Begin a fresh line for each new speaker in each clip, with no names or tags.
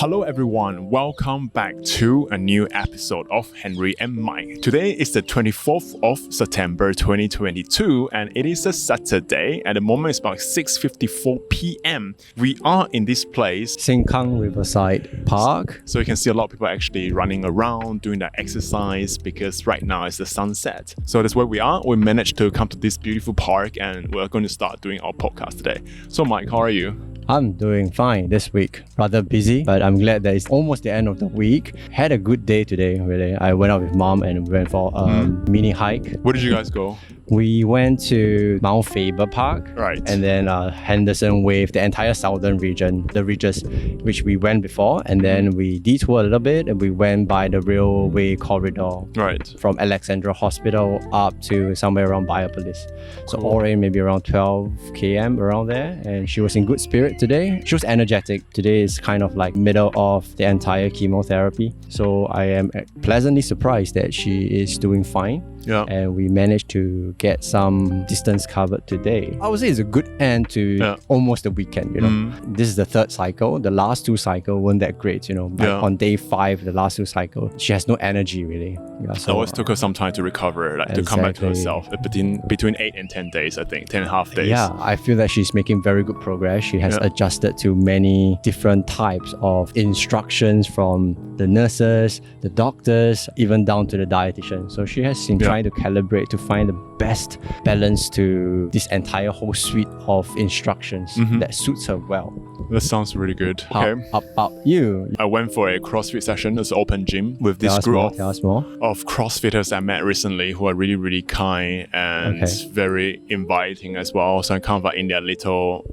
Hello everyone, welcome back to a new episode of Henri and Mike. Today is the 24th of September 2022 and it is a Saturday. At the moment it's about 6:54 p.m. We are in this place,
Sengkang Riverside Park.
So you can see a lot of people actually running around, doing their exercise because right now it's the sunset. So that's where we are. We managed to come to this beautiful park and we're going to start doing our podcast today. So Mike, how are you?
I'm doing fine this week. Rather busy, but I'm glad that it's almost the end of the week. Had a good day today, really. I went out with mom and we went for a mini hike.
Where did you guys go?
We went to Mount Faber Park,
right,
and then Henderson Wave, the entire southern region, the ridges, which we went before, and then we detoured a little bit and we went by the railway corridor,
right,
from Alexandra Hospital up to somewhere around Biopolis. So
cool.
all in maybe around 12 km around there, and she was in good spirit today. She was energetic. Today is kind of like middle of the entire chemotherapy, so I am pleasantly surprised that she is doing fine.
Yeah.
And we managed to get some distance covered today. I would say it's a good end to almost the weekend, you know. This is the third cycle. The last two cycles weren't that great, you know. But on day 5, the last two cycles, she has no energy really. Yeah, so
it always took her some time to recover, like to come back to herself. Between 8 and 10 days, I think, 10 and a half days.
Yeah, I feel that she's making very good progress. She has adjusted to many different types of instructions from the nurses, the doctors, even down to the dietitian. So she has been trying to calibrate to find the best balance to this entire whole suite of instructions that suits her well.
That sounds really good.
How about you?
I went for a CrossFit session. It's an open gym with this group of CrossFitters I met recently who are really, really kind and very inviting as well. So I kind of like in their little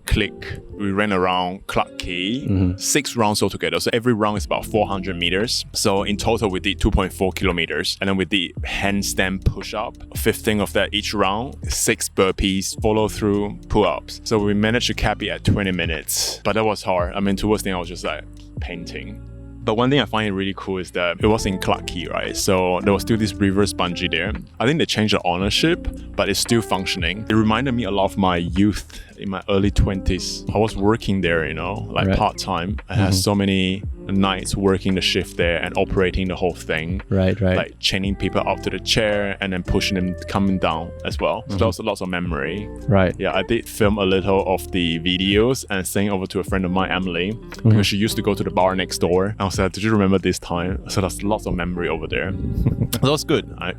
clique. We ran around Clarke Quay, 6 rounds altogether. So every round is about 400 meters. So in total, we did 2.4 kilometers. And then we did handstand push-up, 15 of that each round, 6 burpees, follow-through pull-ups. So we managed to cap it at 20 minutes. But that was hard. I mean, towards the end, I was just like painting. But one thing I find really cool is that it was in Clarke Quay, right? So there was still this reverse bungee there. I think they changed the ownership, but it's still functioning. It reminded me a lot of my youth in my early 20s. I was working there, you know, like part-time. I had so many nights working the shift there and operating the whole thing.
Right.
Like chaining people up to the chair and then pushing them coming down as well. So that was lots of memory.
Right.
Yeah, I did film a little of the videos and send over to a friend of mine, Emily, because she used to go to the bar next door. I was like, did you remember this time? So there's lots of memory over there. That was good. I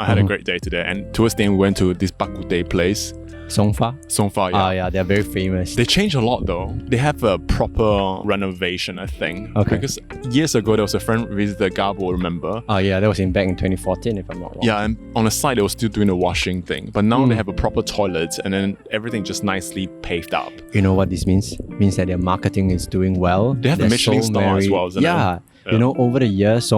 had a great day today. And towards the end, we went to this Bak Kut Teh place. Songfa, yeah.
Yeah, they're very famous.
They changed a lot though. They have a proper renovation, I think.
Okay.
Because years ago, there was a friend visited Gabo, remember?
Oh yeah, that was back in 2014 if I'm not wrong.
Yeah, and on the side, they were still doing the washing thing. But now they have a proper toilet and then everything just nicely paved up.
You know what this means? It means that their marketing is doing well.
They have a Michelin star as well, isn't it?
You know, over the years,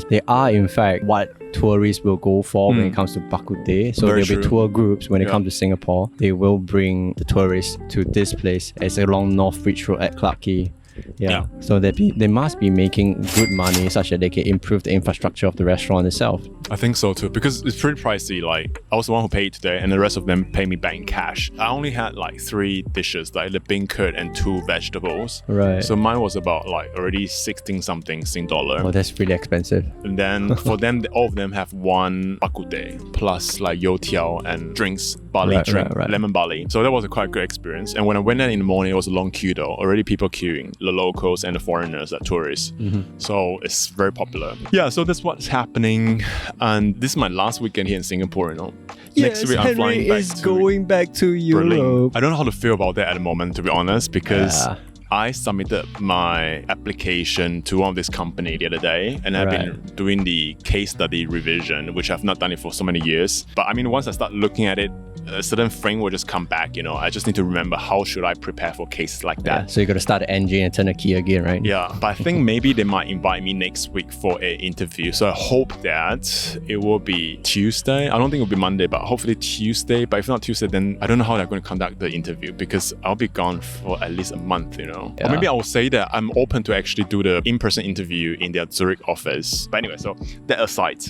they are in fact what tourists will go for when it comes to Bak Kut Teh. So there'll be tour groups when they come to Singapore. They will bring the tourists to this place. It's along North Bridge Road at Clarke Quay. Yeah. So they must be making good money such that they can improve the infrastructure of the restaurant itself.
I think so too, because it's pretty pricey. Like, I was the one who paid today and the rest of them pay me back in cash. I only had like 3 dishes, like the bean curd and 2 vegetables.
Right.
So mine was about like already 16 something Sing dollar.
Oh, that's really expensive.
And then for them, all of them have 1 Bak Kut Teh plus like youtiao and drinks, barley drink, lemon barley. So that was a quite good experience. And when I went there in the morning, it was a long queue though. Already people queuing, the locals and the foreigners, like tourists. So it's very popular. Yeah, so that's what's happening. And this is my last weekend here in Singapore, you know.
Yes,
Next week I'm flying back to
going back to Europe.
Berlin. I don't know how to feel about that at the moment, to be honest, because I submitted my application to one of this company the other day, and I've been doing the case study revision, which I've not done it for so many years. But I mean, once I start looking at it, a certain frame will just come back, you know. I just need to remember how should I prepare for cases like that.
Yeah, so you got to start the engine and turn the key again, right?
Yeah, but I think maybe they might invite me next week for an interview. So I hope that it will be Tuesday. I don't think it will be Monday, but hopefully Tuesday. But if not Tuesday, then I don't know how they're going to conduct the interview because I'll be gone for at least a month, you know. Yeah. Or maybe I will say that I'm open to actually do the in-person interview in their Zurich office. But anyway, so that aside,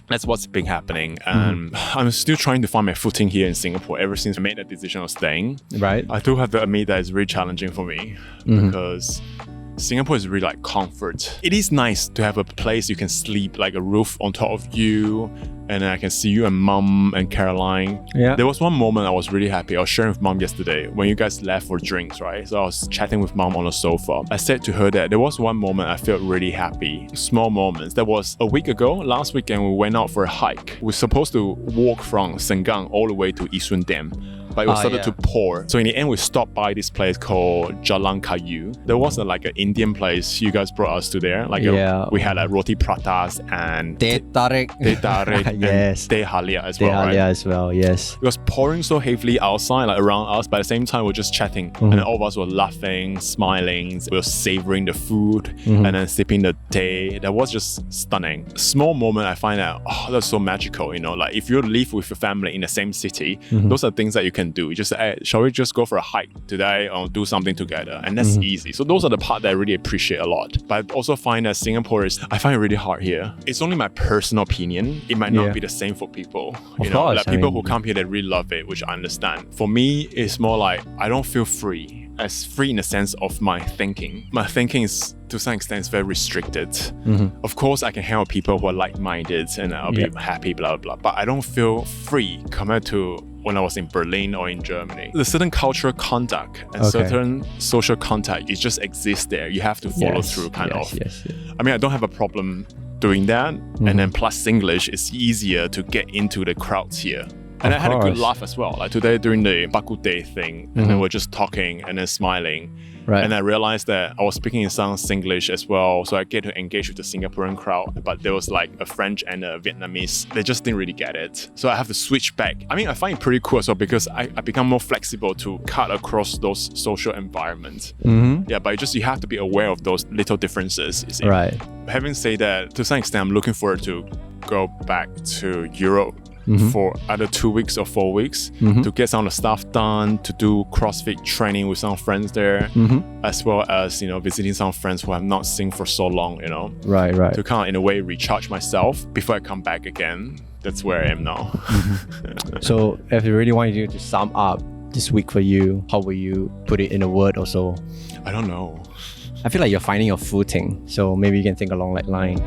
that's what's been happening. I'm still trying to find my footing here in Singapore ever since I made that decision of staying.
Right.
I do have to admit that it's really challenging for me because Singapore is really like comfort. It is nice to have a place you can sleep, like a roof on top of you, and then I can see you and Mom and Caroline.
Yeah.
There was one moment I was really happy. I was sharing with Mom yesterday when you guys left for drinks, right? So I was chatting with Mom on the sofa. I said to her that there was one moment I felt really happy. Small moments. That was a week ago. Last weekend we went out for a hike. We were supposed to walk from Sengkang all the way to Yishun Dam, but it started to pour. So in the end, we stopped by this place called Jalan Kayu. There was like an Indian place. You guys brought us to there. We had roti pratas and
teh tarik. Yes.
Teh halia as
Teh
well,
halia
right?
as well, yes.
It was pouring so heavily outside, like around us, but at the same time, we were just chatting. And then all of us were laughing, smiling. We were savoring the food and then sipping the tea. That was just stunning. Small moment, I find that, that's so magical, you know, like if you live with your family in the same city, those are things that you can do. You just say, hey, shall we just go for a hike today or do something together? And that's easy. So those are the part that I really appreciate a lot. But I also find that Singapore I find it really hard here. It's only my personal opinion. It might not be the same for people.
Of course,
like people who come here, they really love it, which I understand. For me, it's more like I don't feel free. As free in the sense of my thinking. My thinking is, to some extent, very restricted. Of course, I can hang out with people who are like-minded and I'll be happy, blah, blah, blah. But I don't feel free compared to when I was in Berlin or in Germany. The certain cultural conduct and certain social contact, it just exists there. You have to follow through kind of. I mean, I don't have a problem doing that. And then plus English, it's easier to get into the crowds here. And I had a good laugh as well. Like today during the Bak Kut Teh thing, and then we're just talking and then smiling. Right. And I realized that I was speaking in some Singlish as well, so I get to engage with the Singaporean crowd. But there was like a French and a Vietnamese. They just didn't really get it. So I have to switch back. I mean, I find it pretty cool as well because I become more flexible to cut across those social environments. Yeah, but you have to be aware of those little differences. You see. Right. Having said that, to some extent, I'm looking forward to go back to Europe. For either 2 weeks or 4 weeks to get some of the stuff done, to do CrossFit training with some friends there, as well as, you know, visiting some friends who I've not seen for so long, you know. Right. To kind of, in a way, recharge myself before I come back again. That's where I am now.
So if you really wanted you to sum up this week for you, how will you put it in a word or so?
I don't know.
I feel like you're finding your footing. So maybe you can think along that line.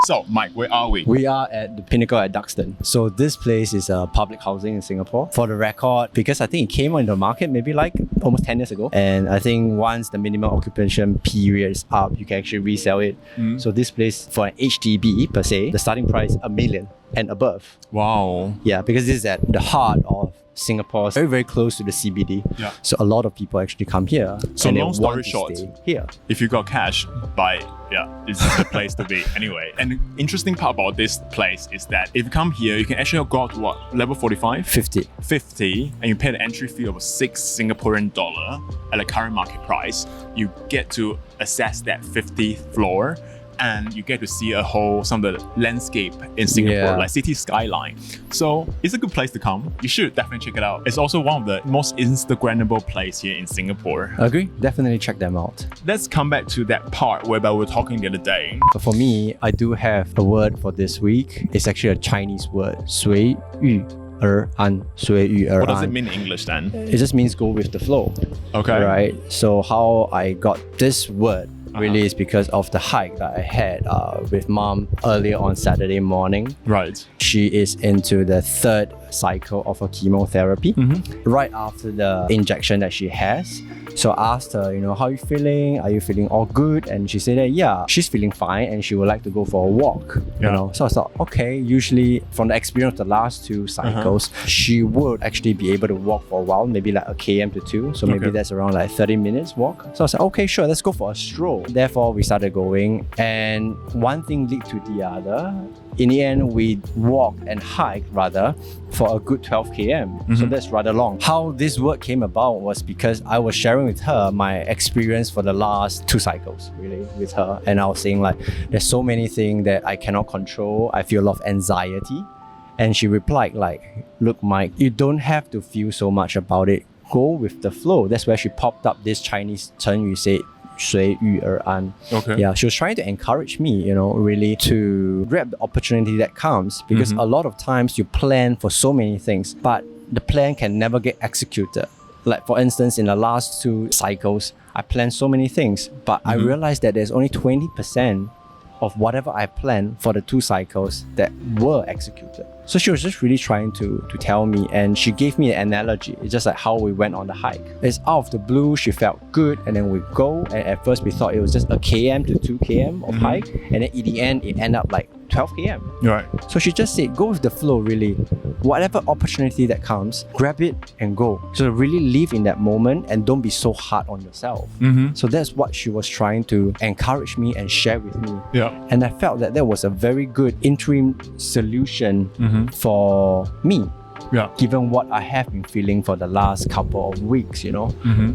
So, Mike, where are we?
We are at the Pinnacle at Duxton. So this place is public housing in Singapore. For the record, because I think it came on the market maybe like almost 10 years ago. And I think once the minimum occupation period is up, you can actually resell it. So this place, for an HDB per se, the starting price is $1 million and above.
Wow.
Yeah, because this is at the heart of Singapore, very, very close to the CBD. Yeah. So a lot of people actually come here.
So long story short,
here.
If you got cash, buy it. Yeah, this is the place to be. Anyway, and the interesting part about this place is that if you come here, you can actually go to what? Level 45? 50. And you pay the entry fee of 6 Singaporean dollar at the current market price. You get to access that 50th floor. And you get to see some of the landscape in Singapore, like city skyline. So it's a good place to come. You should definitely check it out. It's also one of the most Instagrammable place here in Singapore.
Agree. Definitely check them out.
Let's come back to that part whereby we were talking the other day.
But for me, I do have a word for this week. It's actually a Chinese word, 随遇而安.
What does it mean in English then?
It just means go with the flow.
Okay.
Right. So how I got this word really is because of the hike that I had with Mom earlier on Saturday morning.
Right.
She is into the 3rd cycle of her chemotherapy right after the injection that she has. So I asked her, how are you feeling? Are you feeling all good? And she said that, yeah, she's feeling fine and she would like to go for a walk. You know? So I thought, okay, usually from the experience of the last 2 cycles, she would actually be able to walk for a while, maybe like a km to 2. So maybe that's around like 30 minutes walk. So I said, okay, sure, let's go for a stroll. Therefore, we started going and one thing led to the other. In the end, we walked and hiked rather for a good 12 km. So that's rather long. How this word came about was because I was sharing with her my experience for the last 2 cycles, really, with her. And I was saying like, there's so many things that I cannot control. I feel a lot of anxiety. And she replied like, look, Mike, you don't have to feel so much about it. Go with the flow. That's where she popped up this Chinese 成语 said, 随遇而安.
Okay.
Yeah, she was trying to encourage me, really to grab the opportunity that comes because a lot of times you plan for so many things, but the plan can never get executed. Like for instance, in the last 2 cycles, I planned so many things, but I realized that there's only 20% of whatever I planned for the 2 cycles that were executed. So she was just really trying to tell me, and she gave me an analogy. It's just like how we went on the hike. It's out of the blue, she felt good, and then we go, and at first we thought it was just a km to 2 km of hike, and then in the end it ended up like 12 km.
Right.
So she just said, go with the flow really. Whatever opportunity that comes, grab it and go. So really live in that moment and don't be so hard on yourself. So that's what she was trying to encourage me and share with me.
Yeah.
And I felt that that was a very good interim solution for me.
Yeah.
Given what I have been feeling for the last couple of weeks, you know,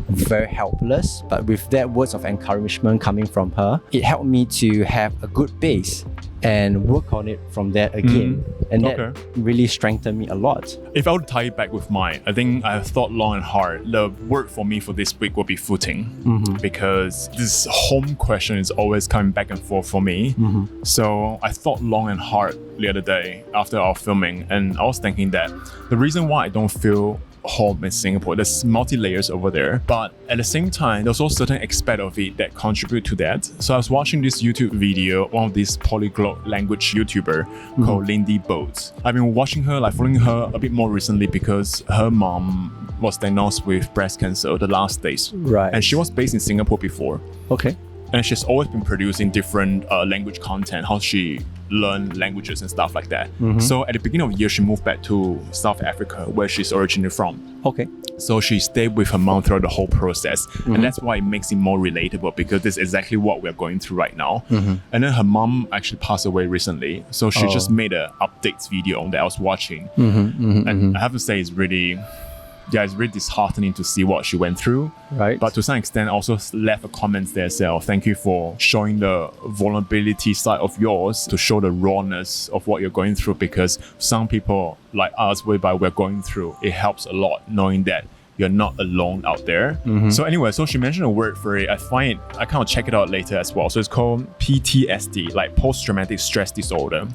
very helpless. But with that words of encouragement coming from her, it helped me to have a good base and work on it from there again. And that really strengthened me a lot.
If I would tie it back with mine, I think I thought long and hard. The word for me for this week will be footing, because this home question is always coming back and forth for me. So I thought long and hard the other day after our filming, and I was thinking that the reason why I don't feel home in Singapore, there's multi-layers over there, but at the same time there's also certain aspect of it that contribute to that. So I was watching this YouTube video, one of these polyglot language YouTuber called Lindy Boats. I've been watching her, like following her a bit more recently, because her mom was diagnosed with breast cancer the last days, and she was based in Singapore before. And she's always been producing different language content, how she learned languages and stuff like that. So at the beginning of the year, she moved back to South Africa, where she's originally from. So she stayed with her mom throughout the whole process. And that's why it makes it more relatable, because this is exactly what we're going through right now. And then her mom actually passed away recently. So she just made an updates video on that I was watching. And I have to say, it's really disheartening to see what she went through. But to some extent, I also left a comment there saying, thank you for showing the vulnerability side of yours, to show the rawness of what you're going through, because some people like us, whereby we're going through, it helps a lot knowing that you're not alone out there. So anyway, so she mentioned a word for it. I kind of check it out later as well. So it's called PTSD, like post-traumatic stress disorder.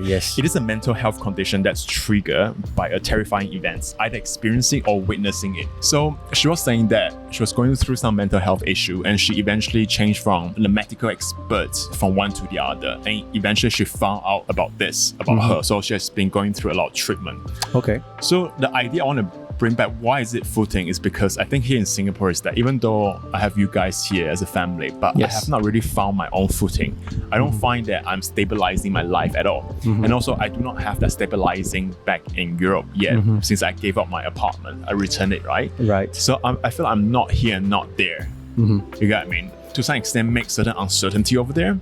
Yes.
It is a mental health condition that's triggered by a terrifying event, either experiencing or witnessing it. So she was saying that she was going through some mental health issue, and she eventually changed from the medical expert from one to the other. And eventually she found out about this, about her. So she has been going through a lot of treatment. So the idea I want to bring back, why is it footing, is because I think here in Singapore is that even though I have you guys here as a family, but I have not really found my own footing. I don't find that I'm stabilizing my life at all. And also I do not have that stabilizing back in Europe yet, since I gave up my apartment. I returned it, right? So I feel I'm not here and not there. You get what I mean? To some extent, make certain uncertainty over there.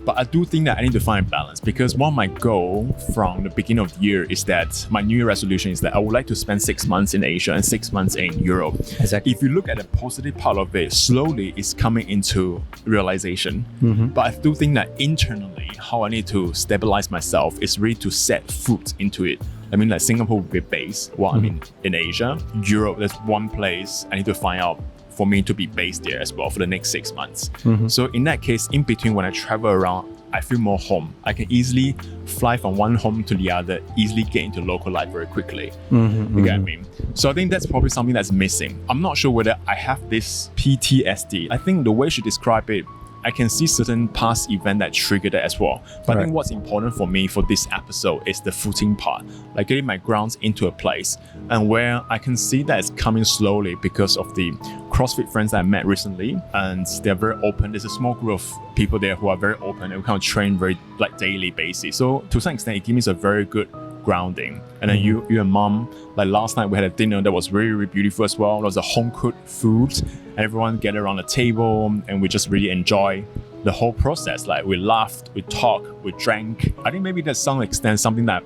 But I do think that I need to find a balance, because one of my goal from the beginning of the year is that my New Year resolution is that I would like to spend 6 months in Asia and 6 months in Europe. If you look at the positive part of it, slowly it's coming into realization. But I do think that internally, how I need to stabilize myself is really to set foot into it. I mean, like Singapore will be based, I mean, in Asia. Europe, there's one place I need to find out for me to be based there as well for the next 6 months. So in that case, in between, when I travel around, I feel more home. I can easily fly from one home to the other, easily get into local life very quickly. You get what I mean? So I think that's probably something that's missing. I'm not sure whether I have this PTSD. I think the way she described it, I can see certain past event that triggered that as well. But I think what's important for me for this episode is the footing part, like getting my grounds into a place, and where I can see that it's coming slowly because of the CrossFit friends that I met recently, and they're very open. There's a small group of people there who are very open and we kind of train very like daily basis. So to some extent, it gives me a very good grounding. And then you and mom, like last night we had a dinner that was really, really beautiful as well. It was a home cooked food, and everyone gathered around the table, and we just really enjoy the whole process. Like we laughed, we talked, we drank. I think maybe that's some extent something that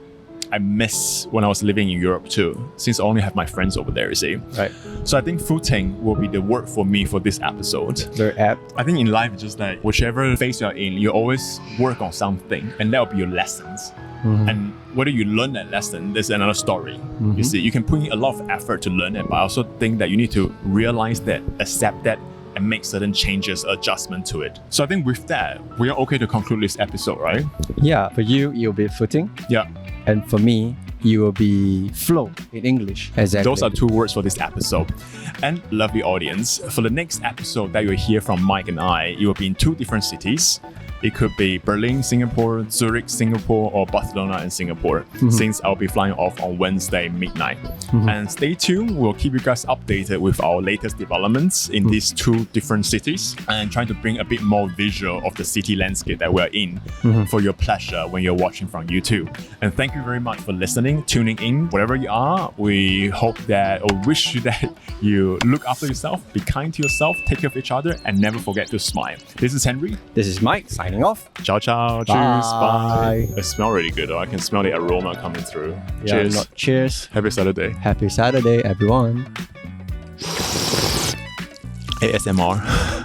I miss when I was living in Europe too, since I only have my friends over there, you see. So I think footing will be the word for me for this episode.
Very apt.
I think in life, it's just like whichever phase you're in, you always work on something, and that will be your lessons. And whether you learn that lesson, there's another story. You see, you can put in a lot of effort to learn it, but I also think that you need to realize that, accept that, and make certain changes, adjustment to it. So I think with that, we are okay to conclude this episode, right?
Yeah, for you, you'll be footing.
Yeah.
And for me, you will be flow in English. Exactly.
Those are 2 words for this episode. And lovely audience, for the next episode that you'll hear from Mike and I, you will be in 2 different cities. It could be Berlin, Singapore, Zurich, Singapore, or Barcelona and Singapore, since I'll be flying off on Wednesday midnight. And stay tuned. We'll keep you guys updated with our latest developments in these 2 different cities and trying to bring a bit more visual of the city landscape that we're in for your pleasure when you're watching from YouTube. And thank you very much for listening, tuning in, wherever you are. We hope that, or wish you that you look after yourself, be kind to yourself, take care of each other, and never forget to smile. This is Henry.
This is Mike. Signing off.
Ciao, ciao. Cheers. Bye. It smells really good. I can smell the aroma coming through.
Yeah,
Cheers.
Cheers.
Happy Saturday.
Happy Saturday, everyone.
ASMR.